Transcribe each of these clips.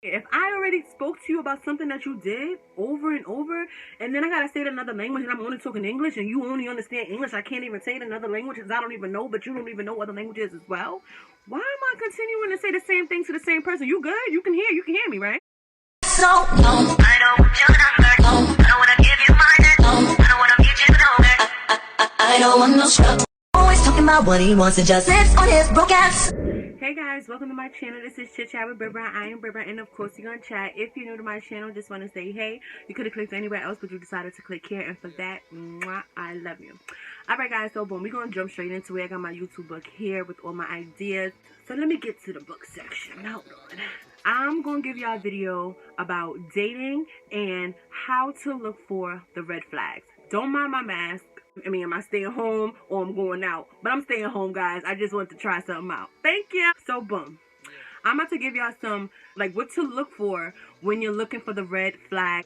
If I already spoke to you about something that you did over and over, and then I gotta say it in another language, and I'm only talking English, and you only understand English, I can't even say it in another languages I don't even know, but you don't even know other languages as well. Why am I continuing to say the same thing to the same person? You good? You can hear me, right? So, no, I don't want your number. No, I don't wanna give you mine. No, I don't wanna get you over. I don't want no scrub. Always talking about what he wants and just lives on his broke ass. Hey guys, welcome to my channel. This is Chit with Brit Brat. I am Brit Brat, and of course you're gonna chat. If you're new to my channel, just want to say hey. You could have clicked anywhere else, but you decided to click here, and for that, mwah, I love you. Alright guys, so boom, we're gonna jump straight into it. I got my YouTube book here with all my ideas. So let me get to the book section. Hold on. I'm gonna give y'all a video about dating and how to look for the red flags. Don't mind my mask. I mean, am I staying home or I'm going out? But I'm staying home, guys. I just want to try something out. Thank you. So, boom. I'm about to give y'all some, like, what to look for when you're looking for the red flag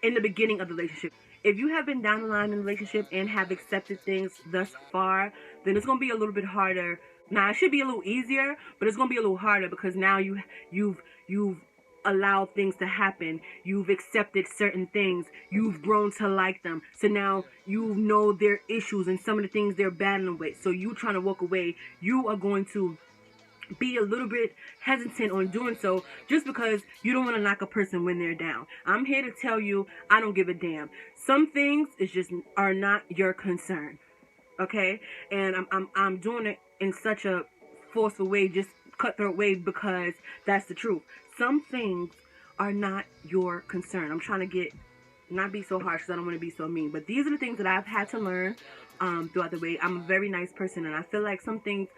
in the beginning of the relationship. If you have been down the line in the relationship and have accepted things thus far, then it's going to be a little bit harder. Now, it should be a little easier, but it's going to be a little harder because now you've allowed things to happen. You've accepted certain things. You've grown to like them. So now you know their issues and some of the things they're battling with. So you trying to walk away, you are going to be a little bit hesitant on doing so just because you don't want to knock a person when they're down. I'm here to tell you, I don't give a damn. Some things are not your concern. Okay? And I'm doing it in such a forceful way, just cutthroat way, because that's the truth. Some things are not your concern. I'm trying to not be so harsh because I don't want to be so mean. But these are the things that I've had to learn throughout the way. I'm a very nice person, and I feel like some things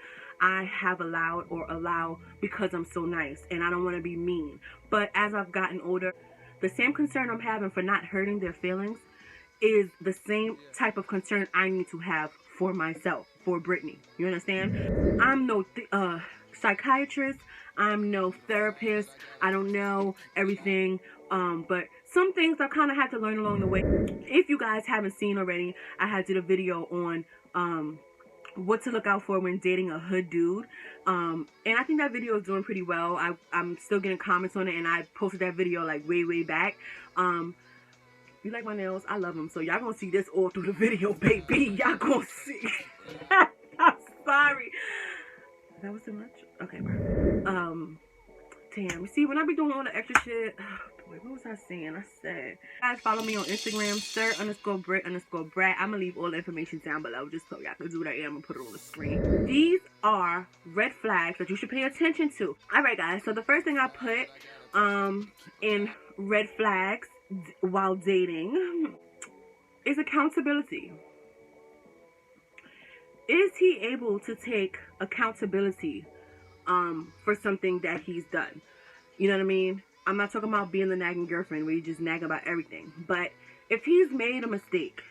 I have allowed or allow because I'm so nice, and I don't want to be mean. But as I've gotten older, the same concern I'm having for not hurting their feelings is the same type of concern I need to have for myself, for Brittany. You understand? I'm no psychiatrist. I'm no therapist. I don't know everything. But some things I kind of had to learn along the way. If you guys haven't seen already, I had did a video on what to look out for when dating a hood dude. And I think that video is doing pretty well. I'm still getting comments on it, and I posted that video like way back. You like my nails? I love them. So y'all gonna see this all through the video, baby. Y'all gonna see. I'm sorry. That was too much? Okay, bro. Damn. See, when I be doing all the extra shit, oh, boy, what was I saying? I said, guys, follow me on Instagram, sir_Brit_Brat. I'm gonna leave all the information down below just so y'all can do what I am and put it on the screen. These are red flags that you should pay attention to. Alright, guys. So the first thing I put in red flags while dating is accountability. Is he able to take accountability for something that he's done? You know what I mean? I'm not talking about being the nagging girlfriend where you just nag about everything. But if he's made a mistake,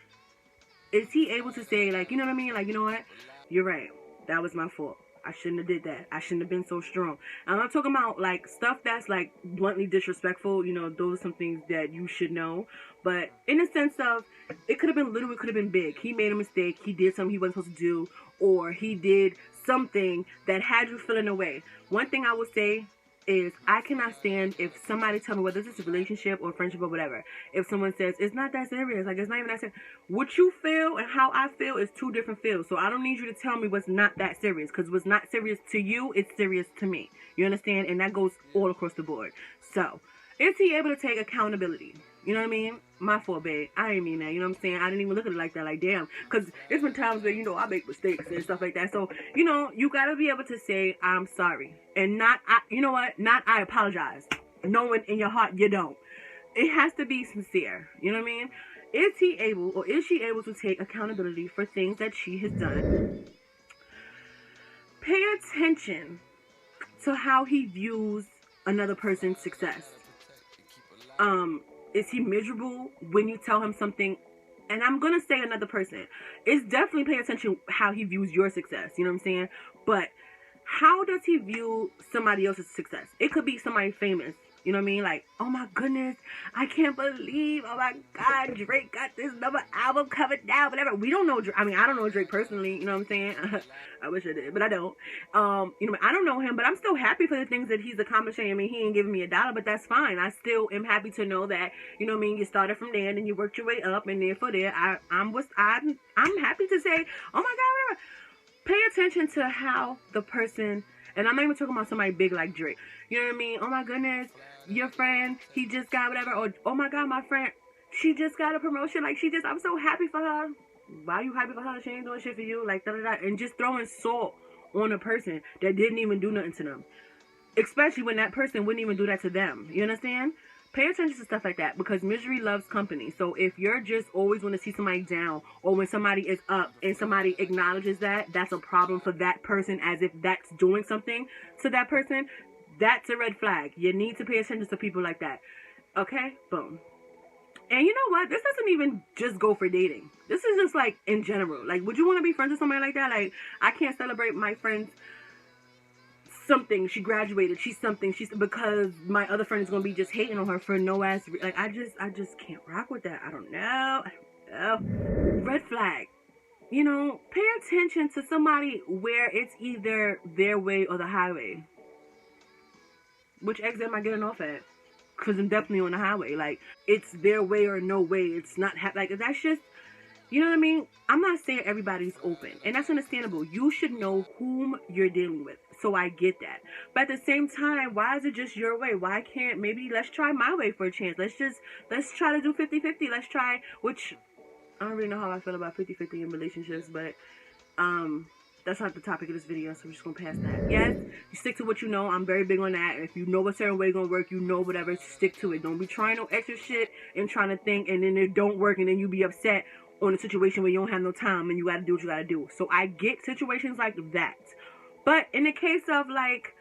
is he able to say, like, you know what I mean? Like, you know what? You're right. That was my fault. I shouldn't have did that. I shouldn't have been so strong. I'm not talking about like stuff that's like bluntly disrespectful. You know, those are some things that you should know. But in the sense of, it could have been little, it could have been big. He made a mistake. He did something he wasn't supposed to do, or he did something that had you feeling away. One thing I would say is I cannot stand if somebody tell me, whether this is a relationship or friendship or whatever, if someone says it's not that serious, like it's not even that serious. What you feel and how I feel is two different feels. So I don't need you to tell me what's not that serious, because what's not serious to you, it's serious to me. You understand? And that goes all across the board. So is he able to take accountability? You know what I mean? My fault, babe. I didn't mean that. You know what I'm saying? I didn't even look at it like that. Like, damn. Because there's been times where, you know, I make mistakes and stuff like that. So, you know, you got to be able to say, I'm sorry. And not, you know what? Not, I apologize. Knowing in your heart you don't. It has to be sincere. You know what I mean? Is he able, or is she able to take accountability for things that she has done? Pay attention to how he views another person's success. Is he miserable when you tell him something? And I'm going to say another person. It's definitely pay attention how he views your success. You know what I'm saying? But how does he view somebody else's success? It could be somebody famous. You know what I mean? Like, oh my goodness, I can't believe, oh my God, Drake got this another album covered now, whatever. We don't know Drake. I mean, I don't know Drake personally, you know what I'm saying? I wish I did, but I don't. You know, I don't know him, but I'm still happy for the things that he's accomplishing. I mean, he ain't giving me $1, but that's fine. I still am happy to know that, you know what I mean, you started from there and then you worked your way up, and therefore there, I'm happy to say, oh my God, whatever. Pay attention to how the person, and I'm not even talking about somebody big like Drake. You know what I mean? Oh my goodness, your friend, he just got whatever. Or, oh my God, my friend, she just got a promotion. Like, I'm so happy for her. Why are you happy for her? She ain't doing shit for you. Like, da da da. And just throwing salt on a person that didn't even do nothing to them. Especially when that person wouldn't even do that to them. You understand? Pay attention to stuff like that, because misery loves company. So if you're just always want to see somebody down, or when somebody is up and somebody acknowledges that, that's a problem for that person, as if that's doing something to that person. That's a red flag. You need to pay attention to people like that. Okay? Boom. And you know what? This doesn't even just go for dating. This is just like in general. Like, would you want to be friends with somebody like that? Like, I can't celebrate my friend's something. She graduated. She's something. She's because my other friend is gonna be just hating on her for no ass. Like, I just can't rock with that. I don't know. Red flag. You know, pay attention to somebody where it's either their way or the highway. Which exit am I getting off at? Because I'm definitely on the highway. Like, it's their way or no way. It's not like, that's just, you know what I mean? I'm not saying everybody's open, and that's understandable. You should know whom you're dealing with. So I get that. But at the same time, why is it just your way? Why can't, maybe let's try my way for a chance. Let's try to do 50-50. Let's try, which I don't really know how I feel about 50-50 in relationships, but that's not the topic of this video, so we're just gonna pass that. Yes, you stick to what you know. I'm very big on that. If you know a certain way gonna work, you know whatever, stick to it. Don't be trying no extra shit and trying to think, and then it don't work, and then you be upset on a situation where you don't have no time and you gotta do what you gotta do. So I get situations like that. But in the case of, like,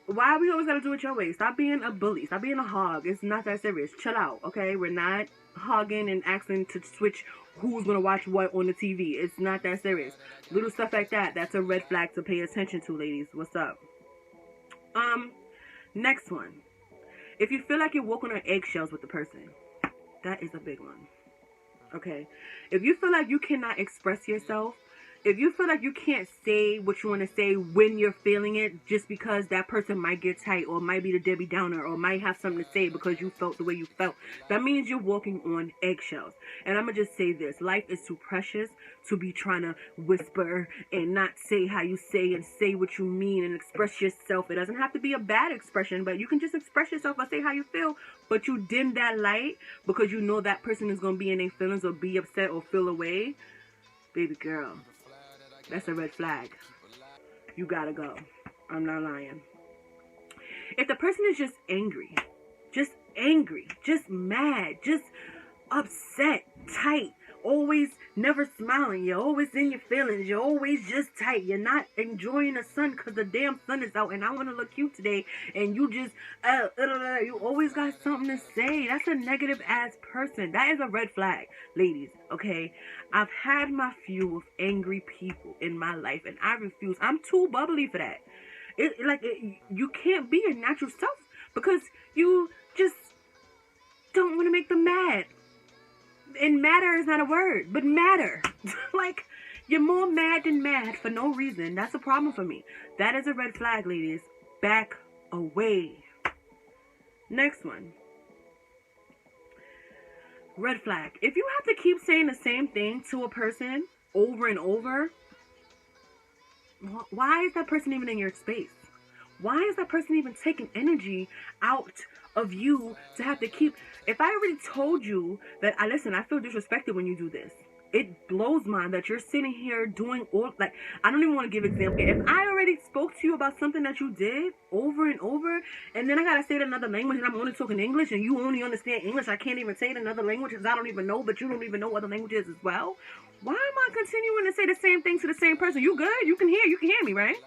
why we always gotta do it your way? Stop being a bully. Stop being a hog. It's not that serious. Chill out, okay? We're not hogging and asking to switch who's gonna watch what on the TV. It's not that serious. Little stuff like that, that's a red flag to pay attention to, ladies. What's up? Next one. If you feel like you're walking on eggshells with the person, that is a big one. Okay? If you feel like you cannot express yourself, if you feel like you can't say what you want to say when you're feeling it, just because that person might get tight, or might be the Debbie Downer, or might have something to say because you felt the way you felt, that means you're walking on eggshells. And I'm going to just say this. Life is too precious to be trying to whisper and not say how you say and say what you mean and express yourself. It doesn't have to be a bad expression, but you can just express yourself or say how you feel, but you dim that light because you know that person is going to be in their feelings or be upset or feel away. Baby girl, that's a red flag. You gotta go. I'm not lying. If the person is just angry, just mad, just upset, tight, always never smiling, you're always in your feelings, you're always just tight, you're not enjoying the sun because the damn sun is out and I want to look cute today, and you just, you always got something to say, that's a negative ass person. That is a red flag, ladies, okay? I've had my few of angry people in my life and I refuse. I'm too bubbly for that. You can't be your natural self because you just don't want to make them mad. And matter is not a word, but matter. Like, you're more mad than mad for no reason. That's a problem for me. That is a red flag, ladies. Back away. Next one. Red flag. If you have to keep saying the same thing to a person over and over, why is that person even in your space? Why is that person even taking energy out of you to have to keep... If I already told you that, listen, I feel disrespected when you do this. It blows mine that you're sitting here doing all... Like, I don't even want to give example. If I already spoke to you about something that you did over and over, and then I got to say it in another language, and I'm only talking English, and you only understand English, I can't even say it in another language because I don't even know, but you don't even know other languages as well. Why am I continuing to say the same thing to the same person? You good? You can hear me, right?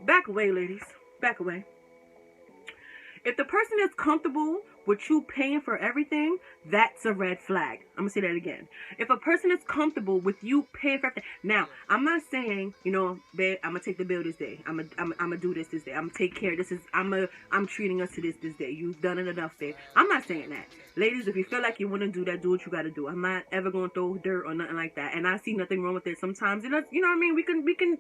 Back away, ladies. Back away. If the person is comfortable with you paying for everything, that's a red flag. I'm going to say that again. If a person is comfortable with you paying for everything. Now, I'm not saying, you know, babe, I'm going to take the bill this day. I'm going to do this day. I'm going to take care of this. I'm treating us to this day. You've done it enough, babe. I'm not saying that. Ladies, if you feel like you want to do that, do what you got to do. I'm not ever going to throw dirt or nothing like that. And I see nothing wrong with it sometimes. You know what I mean?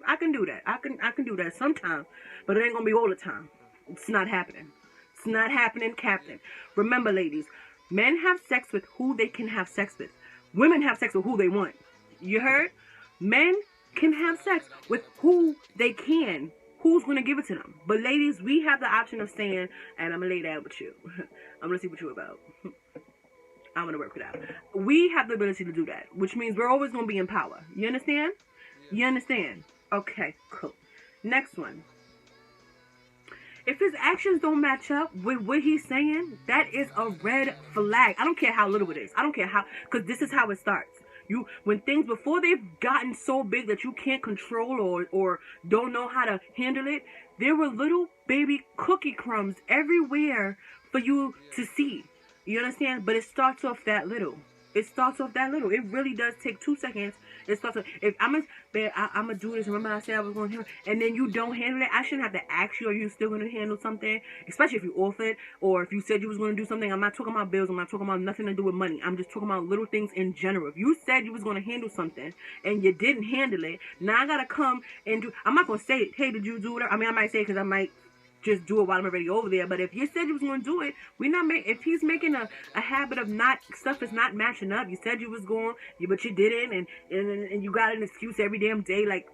I can do that. I can do that sometimes. But it ain't going to be all the time. It's not happening. It's not happening, Captain. Remember, ladies, men have sex with who they can have sex with. Women have sex with who they want. You heard? Men can have sex with who they can. Who's going to give it to them? But ladies, we have the option of saying, and I'm going to lay down with you. I'm going to see what you're about. I'm going to work it out. We have the ability to do that, which means we're always going to be in power. You understand? You understand? Okay, cool. Next one. If his actions don't match up with what he's saying, that is a red flag. I don't care how little it is. I don't care how, because this is how it starts. When things, before they've gotten so big that you can't control or don't know how to handle it, there were little baby cookie crumbs everywhere for you to see. You understand? But it starts off that little. It starts off that little. It really does take 2 seconds. It starts off, if I'm gonna do this. Remember I said I was going to, and then you don't handle it. I shouldn't have to ask you, are you still going to handle something? Especially if you offered, or if you said you was going to do something. I'm not talking about bills. I'm not talking about nothing to do with money. I'm just talking about little things in general. If you said you was going to handle something and you didn't handle it, now I gotta come and do. I'm not gonna say, hey, did you do it? I mean, I might say it because I might just do it while I'm already over there. But if you said you was going to do it, if he's making a habit of stuff is not matching up, you said you was going, but you didn't, and you got an excuse every damn day, like,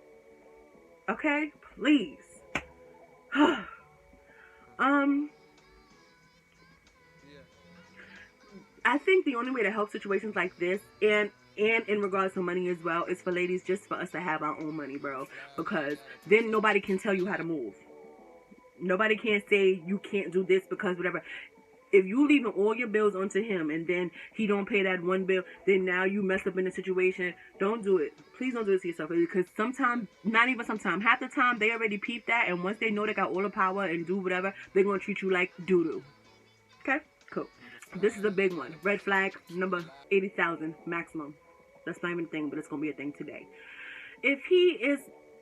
okay, please. I think the only way to help situations like this, and in regards to money as well, is for ladies, just for us to have our own money, bro, because then nobody can tell you how to move. Nobody can say you can't do this because whatever. If you leaving all your bills onto him and then he don't pay that one bill, then now you mess up in the situation. Don't do it. Please don't do it to yourself. Because sometimes, not even sometimes, half the time they already peep that, and once they know they got all the power and do whatever, they're going to treat you like doo-doo. Okay? Cool. This is a big one. Red flag number 80,000 maximum. That's not even a thing, but it's going to be a thing today. If he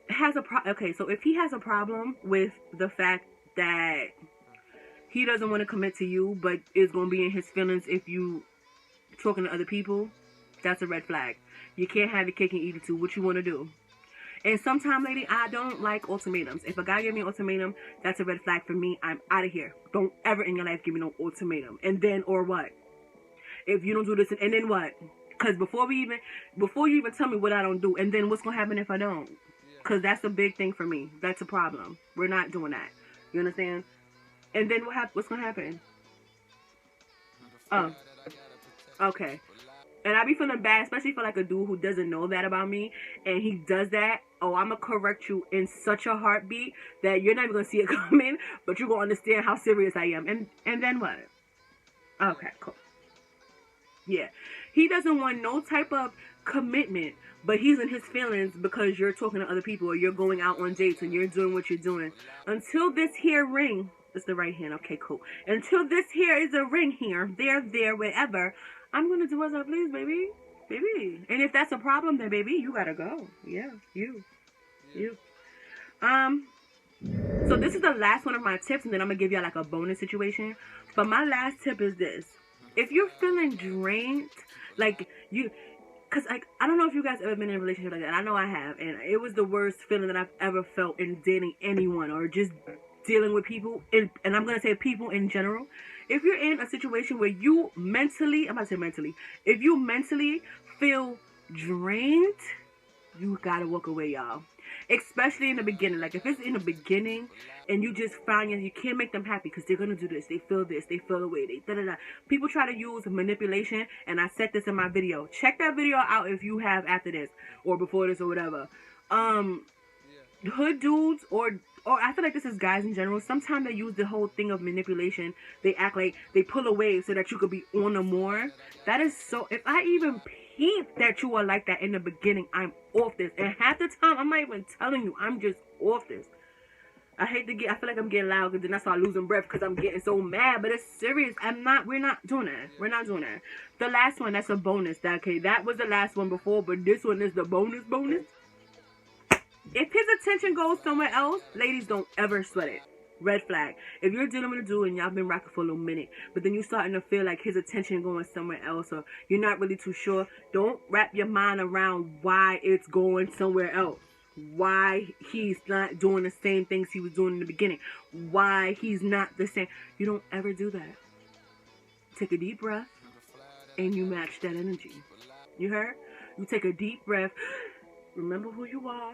has a problem with the fact that he doesn't want to commit to you, but is going to be in his feelings if you talking to other people, that's a red flag. You can't have your cake and eat it too. What you want to do? And sometimes, lady, I don't like ultimatums. If a guy give me an ultimatum, that's a red flag for me. I'm out of here. Don't ever in your life give me no ultimatum. And then, or what? If you don't do this, and then what? Because before you even tell me what I don't do, and then what's going to happen if I don't? Because that's a big thing for me. That's a problem. We're not doing that. You understand? And then what's going to happen? Oh. Okay. And I be feeling bad, especially for like a dude who doesn't know that about me. And he does that. Oh, I'm going to correct you in such a heartbeat that you're not even going to see it coming. But you're going to understand how serious I am. And then what? Okay, cool. Yeah. He doesn't want no type of commitment, but he's in his feelings because you're talking to other people or you're going out on dates and you're doing what you're doing. Until this here ring, it's the right hand, okay, cool. Until this here is a ring here, there, wherever, I'm going to do as I please, baby. Baby. And if that's a problem, then baby, you got to go. Yeah, you. So this is the last one of my tips, and then I'm going to give y'all like a bonus situation. But my last tip is this. If you're feeling drained, like because I don't know if you guys ever been in a relationship like that. I know I have, and it was the worst feeling that I've ever felt in dating anyone or just dealing with people, and I'm going to say people in general. If you're in a situation where you if you mentally feel drained, you got to walk away, y'all. Especially in the beginning. Like if it's in the beginning and you just find you can't make them happy because they're going to do this, they feel away, they da-da-da. People try to use manipulation, and I said this in my video. Check that video out if you have after this or before this or whatever. Hood dudes or I feel like this is guys in general. Sometimes they use the whole thing of manipulation. They act like they pull away so that you could be on them more. That is so, if I even peep that you are like that in the beginning, I'm off this. And half the time, I'm not even telling you, I'm just off this. I feel like I'm getting loud because then I start losing breath because I'm getting so mad. But it's serious. We're not doing that. We're not doing that. The last one, that's a bonus. That was the last one before, but this one is the bonus. If his attention goes somewhere else, ladies, don't ever sweat it. Red flag. If you're dealing with a dude and y'all been rocking for a little minute, but then you starting to feel like his attention going somewhere else, or you're not really too sure, don't wrap your mind around why it's going somewhere else. Why he's not doing the same things he was doing in the beginning. Why he's not the same. You don't ever do that. Take a deep breath and you match that energy. You heard? You take a deep breath. Remember who you are.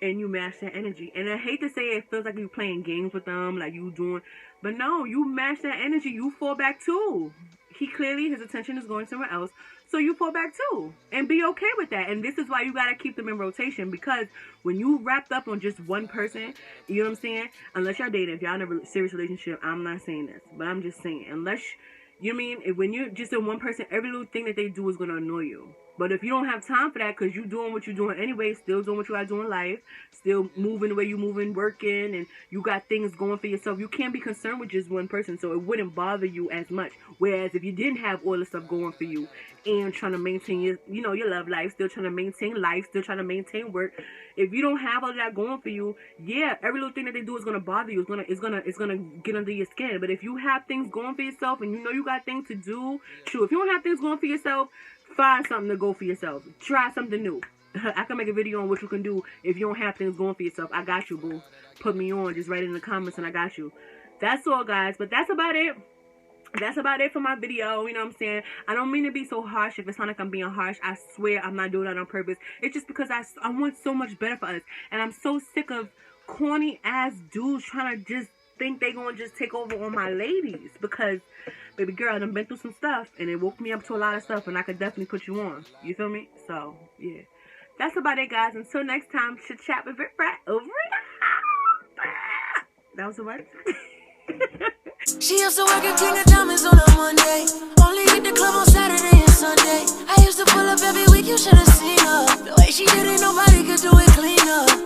And you match that energy. And I hate to say it feels like you're playing games with them, like you doing, but no, you match that energy, you fall back too. His attention is going somewhere else, so you fall back too. And be okay with that. And this is why you gotta keep them in rotation, because when you wrapped up on just one person, you know what I'm saying? Unless y'all dating, if y'all in a serious relationship, I'm not saying this, but I'm just saying, unless, you know what I mean? When you're just in one person, every little thing that they do is gonna annoy you. But if you don't have time for that, because you're doing what you're doing anyway, still doing what you gotta do in life, still moving the way you're moving, working, and you got things going for yourself, you can't be concerned with just one person, so it wouldn't bother you as much. Whereas if you didn't have all the stuff going for you and trying to maintain your love life, still trying to maintain life, still trying to maintain work, if you don't have all that going for you, yeah, every little thing that they do is gonna bother you. It's gonna get under your skin. But if you have things going for yourself and you know you got things to do, true. If you don't have things going for yourself, find something to go for yourself. Try something new. I can make a video on what you can do if you don't have things going for yourself. I got you, boo. Put me on. Just write it in the comments and I got you. That's all, guys. But that's about it. That's about it for my video. You know what I'm saying? I don't mean to be so harsh. If it sounds like I'm being harsh, I swear I'm not doing that on purpose. It's just because I want so much better for us. And I'm so sick of corny ass dudes trying to just think they gonna just take over on my ladies, because baby girl, I done been through some stuff and it woke me up to a lot of stuff, and I could definitely put you on. You feel me? So yeah, that's about it, guys. Until next time, Chit Chat with Brit Brat over and out. That was so much. She used to work at King of Diamonds on a Monday. Only hit the club on Saturday and Sunday. I used to pull up every week, you should have seen her. The way she did it, nobody could do it cleaner.